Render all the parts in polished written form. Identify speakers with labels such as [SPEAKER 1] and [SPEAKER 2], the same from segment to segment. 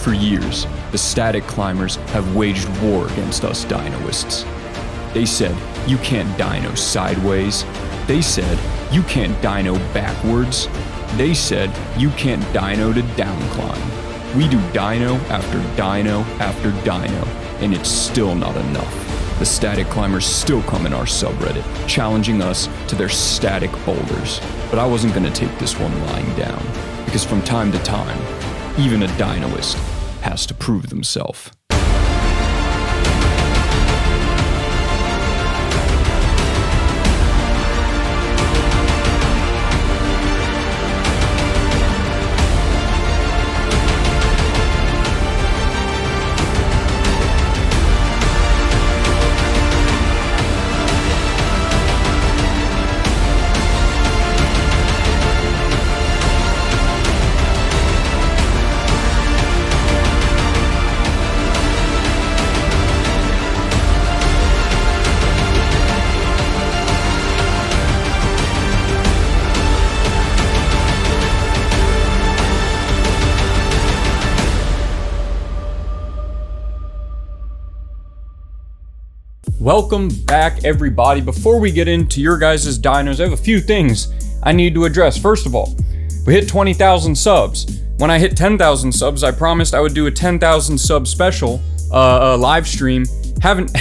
[SPEAKER 1] For years, the static climbers have waged war against us dynoists. They said, you can't dyno sideways. They said, you can't dyno backwards. They said, you can't dyno to downclimb. We do dyno after dyno after dyno, and it's still not enough. The static climbers still come in our subreddit, challenging us to their static boulders. But I wasn't gonna take this one lying down, because from time to time, even a dynoist has to prove themselves. Welcome back, everybody. Before we get into your guys' dynos, I have a few things I need to address. First of all, we hit 20,000 subs. When I hit 10,000 subs, I promised I would do a 10,000 sub special, live stream. Haven't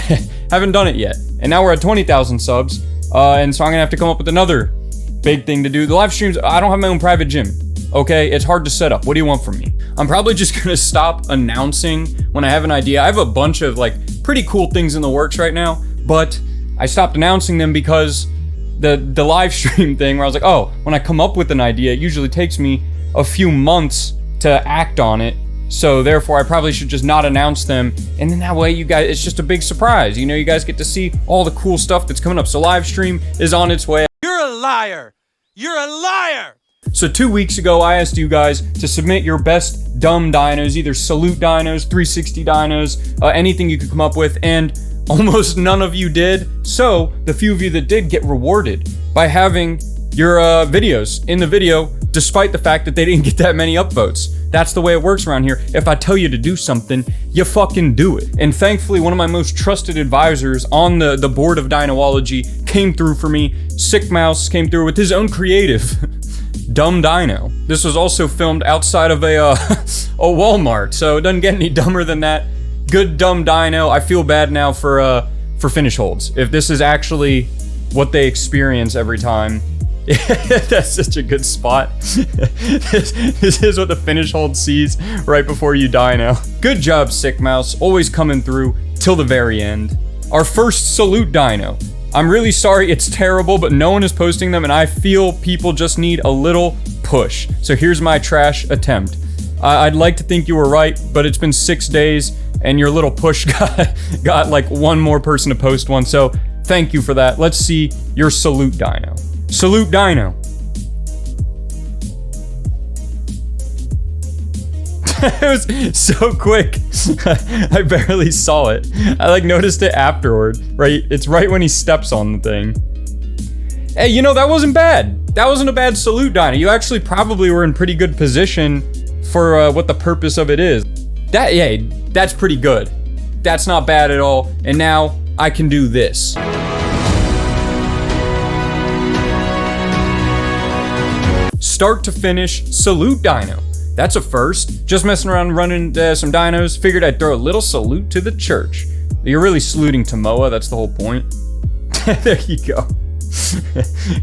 [SPEAKER 1] done it yet. And now we're at 20,000 subs, and so I'm gonna have to come up with another big thing to do. The live streams, I don't have my own private gym. Okay, it's hard to set up. What do you want from me? I'm probably just gonna stop announcing when I have an idea. I have a bunch of pretty cool things in the works right now, but I stopped announcing them because the live stream thing where I was like, oh, when I come up with an idea, it usually takes me a few months to act on it. So therefore I probably should just not announce them. And then that way you guys, it's just a big surprise. You know, you guys get to see all the cool stuff that's coming up. So live stream is on its way.
[SPEAKER 2] You're a liar. You're a liar.
[SPEAKER 1] So 2 weeks ago, I asked you guys to submit your best dumb dynos, either salute dynos, 360 dynos, anything you could come up with, and almost none of you did. So the few of you that did get rewarded by having your videos in the video, despite the fact that they didn't get that many upvotes. That's the way it works around here. If I tell you to do something, you fucking do it. And thankfully, one of my most trusted advisors on the board of Dynology came through for me. Sick Mouse came through with his own creative dumb dyno. This was also filmed outside of a Walmart, so it doesn't get any dumber than that. Good dumb dyno. I feel bad now for finish holds. If this is actually what they experience every time, that's such a good spot. This is what the finish hold sees right before you dyno. Good job, Sick Mouse. Always coming through till the very end. Our first salute dyno. I'm really sorry, it's terrible, but no one is posting them, and I feel people just need a little push. So here's my trash attempt. I'd like to think you were right, but it's been 6 days, and your little push got like one more person to post one, so thank you for that. Let's see your salute dyno. Salute dyno. It was so quick. I barely saw it. I noticed it afterward. Right, it's right when he steps on the thing. Hey, you know, that wasn't bad. That wasn't a bad salute dyno. You actually probably were in pretty good position for what the purpose of it is. That's pretty good. That's not bad at all. And now I can do this. Start to finish salute dyno. That's a first. Just messing around running some dynos. Figured I'd throw a little salute to the church. You're really saluting to Moa, that's the whole point. There you go.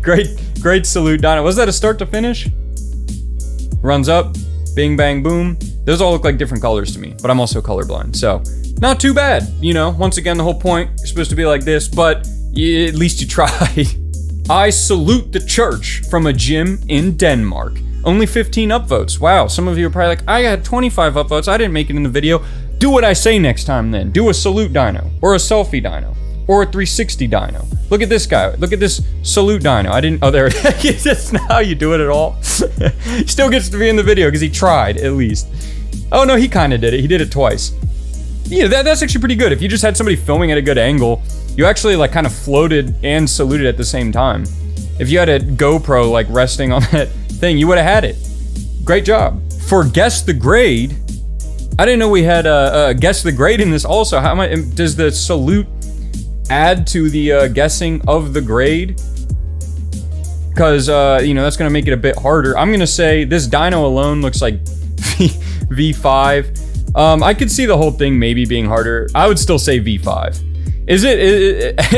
[SPEAKER 1] Great salute dyno. Was that a start to finish? Runs up, bing bang boom. Those all look like different colors to me, but I'm also colorblind, so not too bad. You know, once again, the whole point, you're supposed to be like this, but at least you tried. I salute the church from a gym in Denmark. Only 15 upvotes. Wow, some of you are probably like, I had 25 upvotes, I didn't make it in the video. Do what I say next time then. Do a salute dyno, or a selfie dyno, or a 360 dyno. Look at this guy, look at this salute dyno. Oh, there, that's not how you do it at all. He still gets to be in the video because he tried, at least. Oh no, he kind of did it, he did it twice. Yeah, that's actually pretty good. If you just had somebody filming at a good angle, you actually like kind of floated and saluted at the same time. If you had a GoPro like resting on that thing, you would have had it. Great job. For guess the grade, I didn't know we had guess the grade in this also. How much does the salute add to the guessing of the grade? Because, you know, that's going to make it a bit harder. I'm going to say this dyno alone looks like V5. I could see the whole thing maybe being harder. I would still say V5.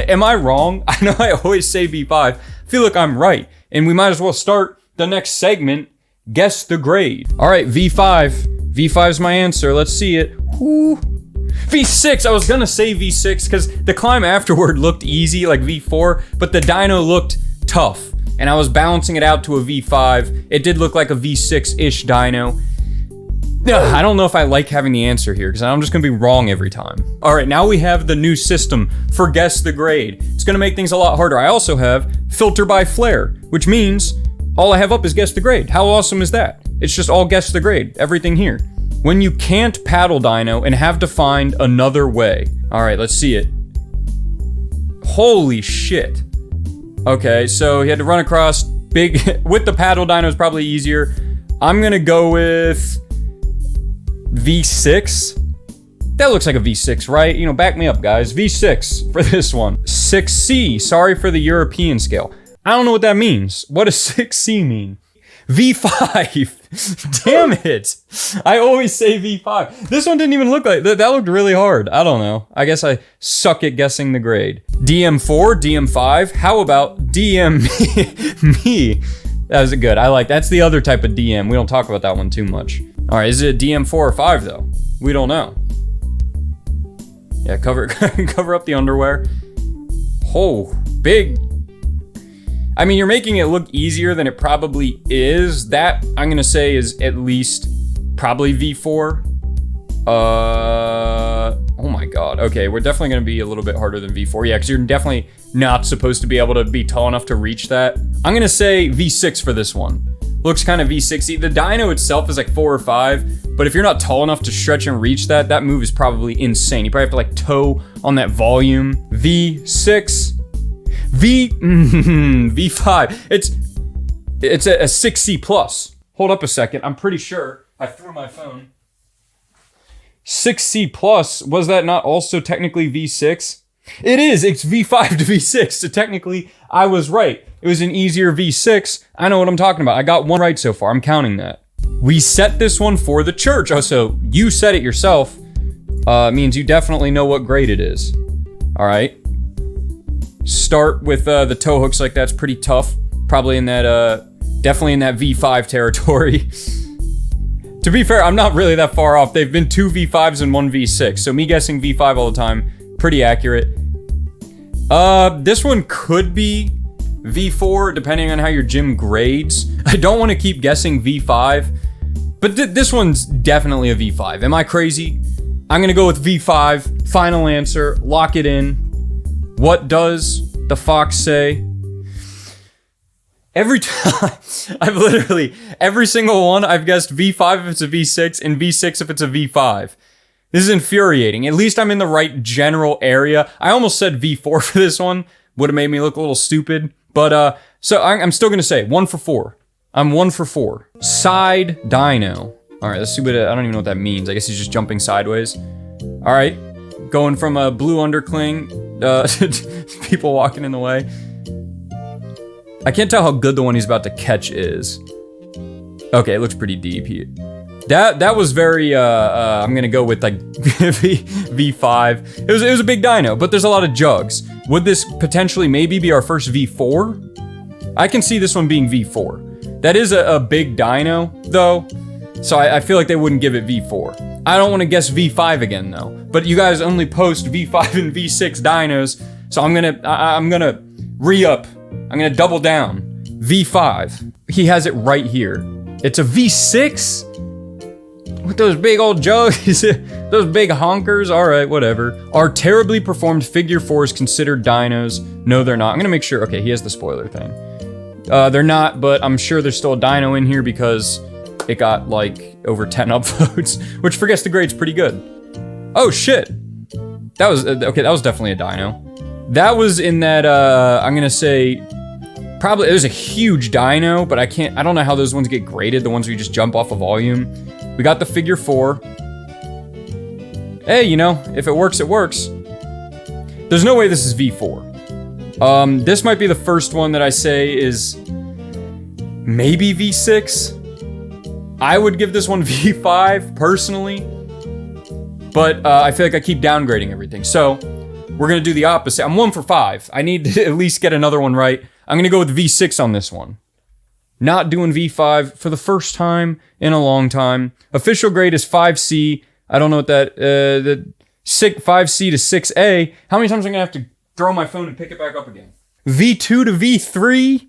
[SPEAKER 1] Am I wrong? I know I always say V5. I feel like I'm right. And we might as well start the next segment, guess the grade. All right, V5. V5's my answer. Let's see it. Woo. V6. I was going to say V6 because the climb afterward looked easy, like V4, but the dyno looked tough. And I was balancing it out to a V5. It did look like a V6-ish dyno. I don't know if I like having the answer here because I'm just gonna be wrong every time. All right, now we have the new system for guess the grade. It's gonna make things a lot harder. I also have filter by flare, which means all I have up is guess the grade. How awesome is that? It's just all guess the grade, everything here. When you can't paddle dyno and have to find another way. All right, let's see it. Holy shit. Okay, so he had to run across big, with the paddle dyno is probably easier. I'm gonna go with V6. That looks like a V6, right? You know, back me up, guys. V6 for this one. 6C, sorry for the European scale. I don't know what that means. What does 6C mean? V5. Damn it. I always say V5. This one didn't even look like, that looked really hard. I don't know. I guess I suck at guessing the grade. DM4, DM5. How about DM me? That was good. I like, that's the other type of DM. We don't talk about that one too much. All right, is it DM4 or 5 though? We don't know. Yeah, cover up the underwear. Oh, big. I mean, you're making it look easier than it probably is. That, I'm gonna say, is at least probably V4. Oh my god. Okay, we're definitely gonna be a little bit harder than V4. Yeah, because you're definitely not supposed to be able to be tall enough to reach that. I'm gonna say V6 for this one. Looks kind of V6-y. The dyno itself is like 4 or 5, but if you're not tall enough to stretch and reach that, that move is probably insane. You probably have to like toe on that volume. V6. V5. It's a 6C plus. Hold up a second. I'm pretty sure I threw my phone. 6C plus, was that not also technically V6? It is. It's V5 to V6. So technically, I was right. It was an easier V6. I know what I'm talking about. I got one right so far. I'm counting that. We set this one for the church. Oh, so you said it yourself. Means you definitely know what grade it is. All right. Start with the toe hooks like that's pretty tough. Probably in that, definitely in that V5 territory. To be fair, I'm not really that far off. They've been 2 V5s and 1 V6. So me guessing V5 all the time, pretty accurate. This one could be V4, depending on how your gym grades. I don't want to keep guessing V5, but this one's definitely a V5. Am I crazy? I'm gonna go with V5. Final answer. Lock it in. What does the fox say? Every time, I've literally, every single one, I've guessed V5 if it's a V6 and V6 if it's a V5. This is infuriating. At least I'm in the right general area. I almost said V4 for this one. Would have made me look a little stupid. But, so I'm still gonna say 1 for 4. I'm 1 for 4. Side dyno. All right, let's see what, I don't even know what that means. I guess he's just jumping sideways. All right, going from a blue undercling, people walking in the way. I can't tell how good the one he's about to catch is. Okay, it looks pretty deep. That was very, I'm gonna go with like V5. It was a big dyno, but there's a lot of jugs. Would this potentially maybe be our first V4? I can see this one being V4. That is a big dyno though, so I feel like they wouldn't give it V4. I don't want to guess V5 again though, but you guys only post V5 and V6 dynos, so I'm gonna re-up. I'm gonna double down. V5. He has it right here. It's a V6? With those big old jugs, those big honkers, all right, whatever. Are terribly performed figure 4s considered dynos? No, they're not. I'm gonna make sure, okay, he has the spoiler thing. They're not, but I'm sure there's still a dyno in here because it got like over 10 upvotes, which for guess the grade's pretty good. Oh shit. That was, okay, that was definitely a dyno. That was in that, I'm gonna say, probably, it was a huge dyno, but I don't know how those ones get graded, the ones where you just jump off a volume. We got the figure 4. hey, you know, if it works, it works. There's no way this is V4. This might be the first one that I say is maybe V6. I would give this one V5 personally, but I feel like I keep downgrading everything. So we're gonna do the opposite. I'm 1 for 5. I need to at least get another one right. I'm gonna go with V6 on this one. Not doing V5 for the first time in a long time. Official grade is 5C. I don't know what that, 5C to 6A. How many times am I gonna have to throw my phone and pick it back up again? V2 to V3?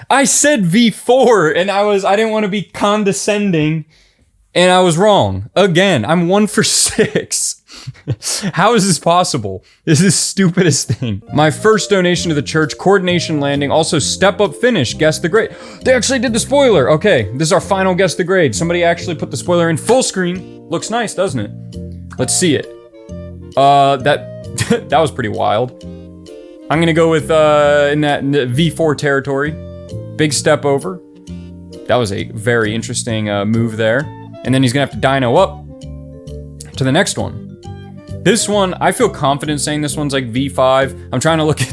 [SPEAKER 1] I said V4 and I didn't want to be condescending and I was wrong. Again, I'm 1 for 6. How is this possible? This is the stupidest thing. My first donation to the church, coordination landing, also step up finish, guess the grade. They actually did the spoiler. Okay, this is our final guess the grade. Somebody actually put the spoiler in full screen. Looks nice, doesn't it? Let's see it. That was pretty wild. I'm gonna go with in the V4 territory. Big step over. That was a very interesting move there. And then he's gonna have to dyno up to the next one. This one, I feel confident saying this one's like V5. I'm trying to look at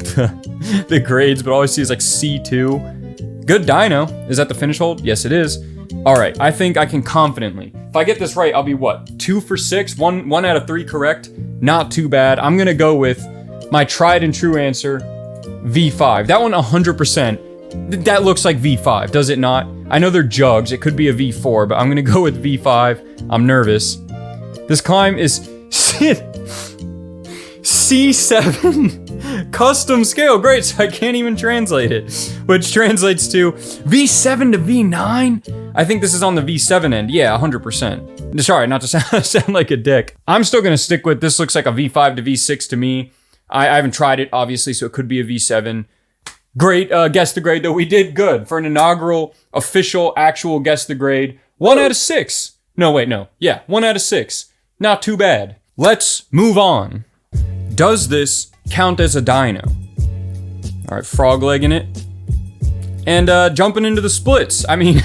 [SPEAKER 1] the grades, but all I see is like C2. Good dyno. Is that the finish hold? Yes, it is. All right, I think I can confidently. If I get this right, I'll be what? 2 for 6? One out of 3 correct. Not too bad. I'm gonna go with my tried and true answer, V5. That one 100%. That looks like V5, does it not? I know they're jugs. It could be a V4, but I'm gonna go with V5. I'm nervous. This climb is C7 custom scale. Great, so I can't even translate it, which translates to V7 to V9. I think this is on the V7 end. Yeah, 100%. Sorry, not to sound like a dick. I'm still gonna stick with this. Looks like a V5 to V6 to me. I haven't tried it, obviously, so it could be a V7. Great, guess the grade, though. We did good for an inaugural, official, actual guess the grade. 1 out of 6. No, wait, no. Yeah, 1 out of 6. Not too bad. Let's move on. Does this count as a dyno? All right, frog legging it. And jumping into the splits. I mean,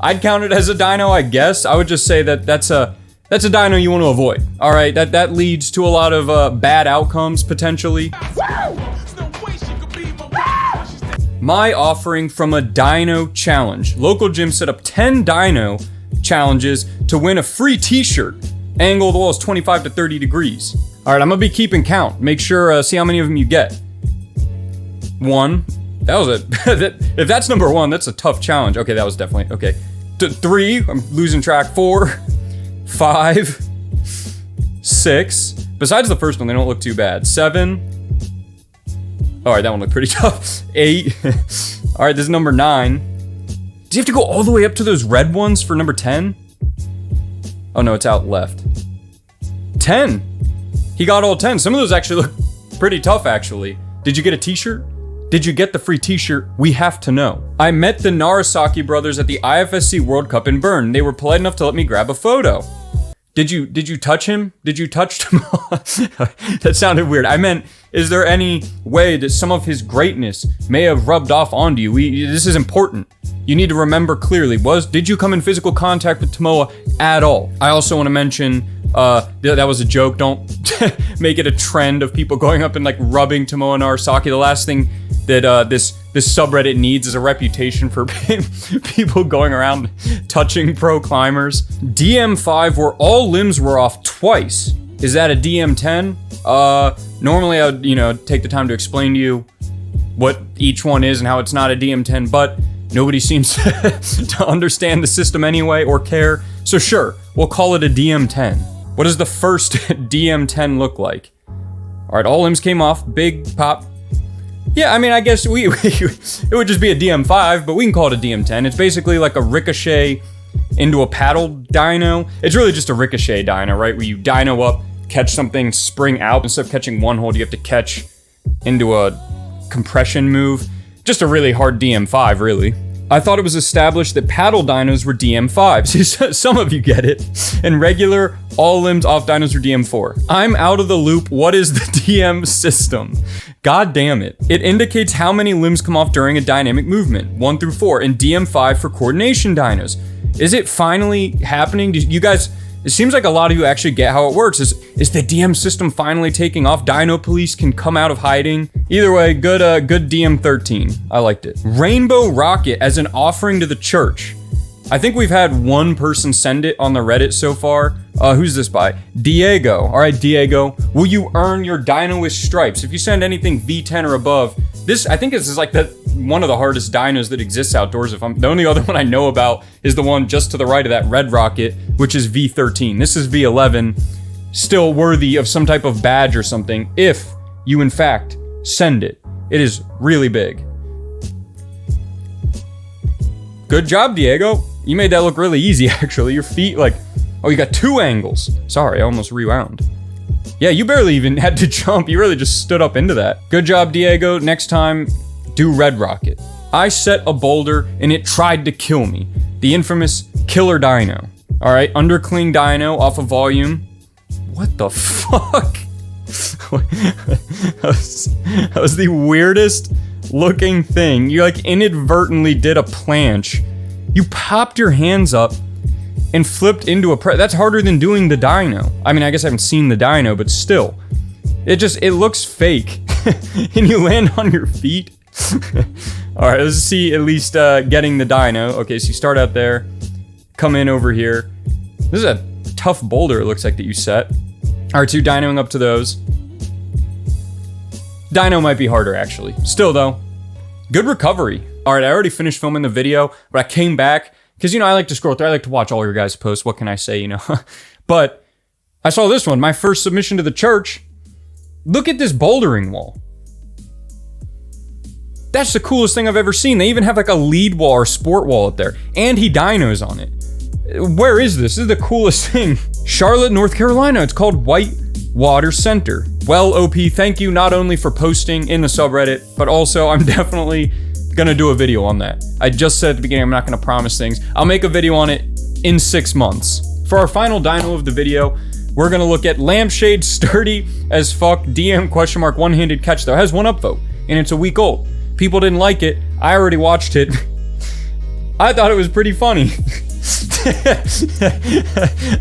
[SPEAKER 1] I'd count it as a dyno, I guess. I would just say that that's a dyno you want to avoid. All right, that leads to a lot of bad outcomes, potentially. My offering from a dyno challenge. Local gym set up 10 dyno challenges to win a free t-shirt. Angle of the wall is 25 to 30 degrees. All right, I'm gonna be keeping count. Make sure, see how many of them you get. 1. That was if that's number 1, that's a tough challenge. Okay, that was definitely, okay. 3, I'm losing track. 4, 5, 6. Besides the first one, they don't look too bad. 7. All right, that one looked pretty tough. 8. All right, this is number 9. Do you have to go all the way up to those red ones for number 10? Oh no, it's out left. 10. He got all 10. Some of those actually look pretty tough, actually. Did you get a t-shirt? Did you get the free t-shirt? We have to know. I met the Narasaki brothers at the IFSC World Cup in Bern. They were polite enough to let me grab a photo. Did you touch him? Did you touch him? That sounded weird. I meant, is there any way that some of his greatness may have rubbed off onto you? This is important. You need to remember clearly. Did you come in physical contact with Tomoa at all? I also want to mention, that was a joke. Don't make it a trend of people going up and like rubbing Tomoa Narasaki. The last thing that this subreddit needs is a reputation for people going around touching pro climbers. DM5 where all limbs were off twice. Is that a DM10? Normally I would, take the time to explain to you what each one is and how it's not a DM10, but nobody seems to understand the system anyway or care. So sure, we'll call it a DM10. What does the first DM10 look like? All right, all limbs came off, big pop. Yeah, I mean, I guess it would just be a DM5, but we can call it a DM10. It's basically like a ricochet into a paddle dyno. It's really just a ricochet dyno, right? Where you dyno up, catch something, spring out. Instead of catching one hold, you have to catch into a compression move. Just a really hard DM5, really. I thought it was established that paddle dynos were DM5s. Some of you get it. And regular, all limbs off dynos are DM4. I'm out of the loop. What is the DM system? God damn it. It indicates how many limbs come off during a dynamic movement, 1 through 4, and DM5 for coordination dynos. Is it finally happening? You guys It seems like a lot of you actually get how it works. Is the DM system finally taking off? Dino Police can come out of hiding. Either way, good DM 13. I liked it. Rainbow Rocket as an offering to the church. I think we've had one person send it on the Reddit so far. Who's this by? Diego. All right, Diego. Will you earn your Dinoist stripes? If you send anything V10 or above, I think this is like one of the hardest dinos that exists outdoors. The only other one I know about is the one just to the right of that red rocket, which is V13. This is V11, still worthy of some type of badge or something if you in fact send it. It is really big. Good job, Diego. You made that look really easy, actually. Your feet, you got 2 angles. Sorry, I almost rewound. Yeah, you barely even had to jump. You really just stood up into that. Good job, Diego. Next time, do red rocket. I set a boulder and it tried to kill me. The infamous killer dino. All right, undercling dino off of volume. What the fuck? that was the weirdest looking thing. You inadvertently did a planche. You popped your hands up and flipped into a that's harder than doing the dino. I mean, I guess I haven't seen the dino, but still. It looks fake. And you land on your feet. Alright, let's see at least getting the dino. Okay, so you start out there. Come in over here. This is a tough boulder, it looks like, that you set. Alright, so you're dinoing up to those. Dino might be harder, actually. Still, though, good recovery. Alright, I already finished filming the video, but I came back, because, I like to scroll through. I like to watch all your guys' posts. What can I say, But I saw this one, my first submission to the church. Look at this bouldering wall. That's the coolest thing I've ever seen. They even have a lead wall or sport wall up there. And he dinos on it. Where is this? This is the coolest thing. Charlotte, North Carolina. It's called Whitewater Center. Well, OP, thank you not only for posting in the subreddit, but also I'm definitely gonna do a video on that. I just said at the beginning I'm not gonna promise things. I'll make a video on it in 6 months. For our final dino of the video, we're gonna look at Lampshade Sturdy as fuck DM ? One-handed catch though. It has 1 upvote and it's a week old. People didn't like it. I already watched it. I thought it was pretty funny.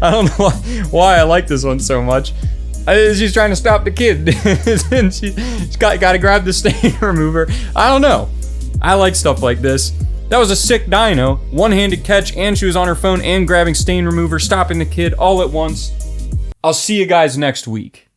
[SPEAKER 1] I don't know why I like this one so much. She's trying to stop the kid. And she's got to grab the stain remover. I don't know. I like stuff like this. That was a sick dino. One-handed catch, and she was on her phone and grabbing stain remover, stopping the kid all at once. I'll see you guys next week.